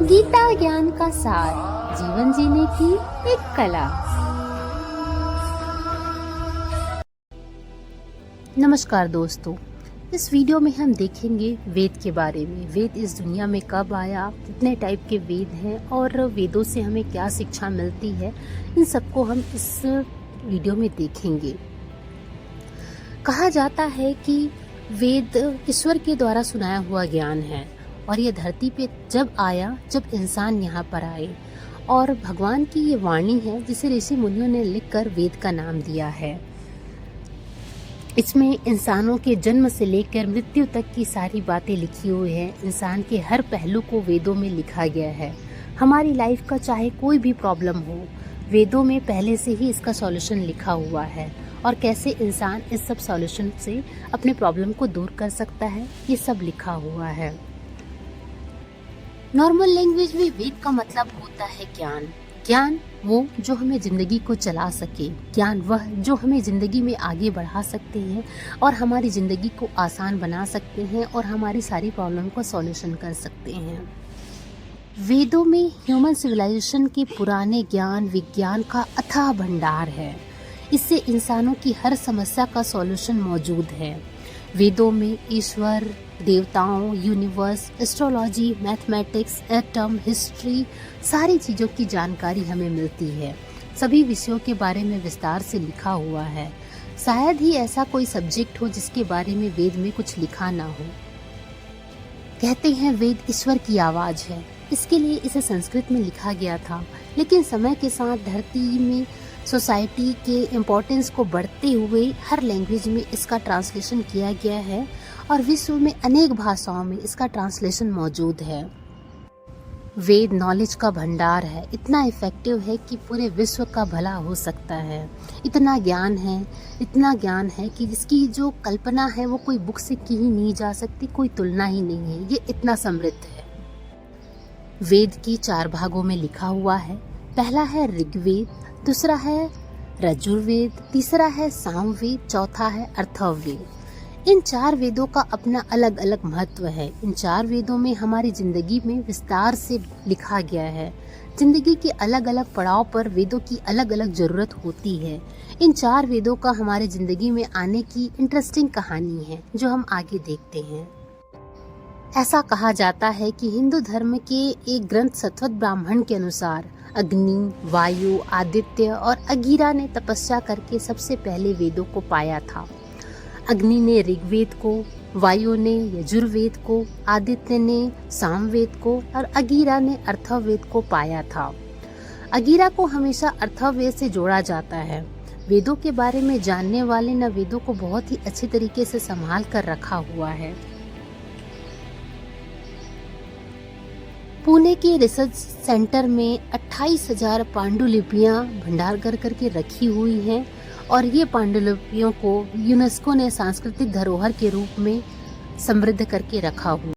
गीता ज्ञान का सार, जीवन जीने की एक कला। नमस्कार दोस्तों, इस वीडियो में हम देखेंगे वेद के बारे में। वेद इस दुनिया में कब आया, कितने टाइप के वेद हैं और वेदों से हमें क्या शिक्षा मिलती है, इन सबको हम इस वीडियो में देखेंगे। कहा जाता है कि वेद ईश्वर के द्वारा सुनाया हुआ ज्ञान है और ये धरती पे जब आया, जब इंसान यहाँ पर आए, और भगवान की ये वाणी है जिसे ऋषि मुनियों ने लिखकर वेद का नाम दिया है। इसमें इंसानों के जन्म से लेकर मृत्यु तक की सारी बातें लिखी हुई हैं। इंसान के हर पहलू को वेदों में लिखा गया है। हमारी लाइफ का चाहे कोई भी प्रॉब्लम हो, वेदों में पहले से ही इसका सॉल्यूशन लिखा हुआ है और कैसे इंसान इस सब सॉल्यूशन से अपने प्रॉब्लम को दूर कर सकता है, ये सब लिखा हुआ है। नॉर्मल लैंग्वेज में वेद का मतलब होता है ज्ञान। ज्ञान वो जो हमें जिंदगी को चला सके, ज्ञान वह जो हमें जिंदगी में आगे बढ़ा सकते हैं और हमारी जिंदगी को आसान बना सकते हैं और हमारी सारी प्रॉब्लम का सॉल्यूशन कर सकते हैं। वेदों में ह्यूमन सिविलाइजेशन के पुराने ज्ञान विज्ञान का अथाह भंडार है। इससे इंसानों की हर समस्या का सॉल्यूशन मौजूद है। वेदों में ईश्वर, देवताओं, universe, astrology, mathematics, atom, history, सारी चीज़ों की जानकारी हमें मिलती है। सभी विषयों के बारे में विस्तार से लिखा हुआ है। शायद ही ऐसा कोई सब्जेक्ट हो जिसके बारे में वेद में कुछ लिखा ना हो। कहते हैं वेद ईश्वर की आवाज़ है, इसके लिए इसे संस्कृत में लिखा गया था, लेकिन समय के साथ धरती में सोसाइटी के इम्पोर्टेंस को बढ़ते हुए हर लैंग्वेज में इसका ट्रांसलेशन किया गया है और विश्व में अनेक भाषाओं में इसका ट्रांसलेशन मौजूद है। वेद नॉलेज का भंडार है, इतना इफेक्टिव है कि पूरे विश्व का भला हो सकता है। इतना ज्ञान है कि जिसकी जो कल्पना है वो कोई बुक से की ही नहीं जा सकती, कोई तुलना ही नहीं है। ये इतना समृद्ध है। वेद की 4 भागों में लिखा हुआ है। पहला है ऋग्वेद, दूसरा है यजुर्वेद, तीसरा है सामवेद, चौथा है अथर्ववेद। इन 4 वेदों का अपना अलग अलग महत्व है। इन 4 वेदों में हमारी जिंदगी में विस्तार से लिखा गया है। जिंदगी के अलग अलग पड़ाव पर वेदों की अलग अलग जरूरत होती है। इन 4 वेदों का हमारी जिंदगी में आने की इंटरेस्टिंग कहानी है जो हम आगे देखते हैं। ऐसा कहा जाता है कि हिंदू धर्म के एक ग्रंथ सतवत ब्राह्मण के अनुसार अग्नि, वायु, आदित्य और अगीरा ने तपस्या करके सबसे पहले वेदों को पाया था। अग्नि ने ऋग्वेद को, वायु ने यजुर्वेद को, आदित्य ने सामवेद को और अगीरा ने अथर्ववेद को पाया था। अगीरा को हमेशा अथर्ववेद से जोड़ा जाता है। वेदों के बारे में जानने वाले ने वेदों को बहुत ही अच्छे तरीके से संभाल कर रखा हुआ है। पुणे के रिसर्च सेंटर में 28,000 पांडुलिपियां भंडार करके रखी हुई हैं और ये पांडुलिपियों को यूनेस्को ने सांस्कृतिक धरोहर के रूप में समृद्ध करके रखा हुआ।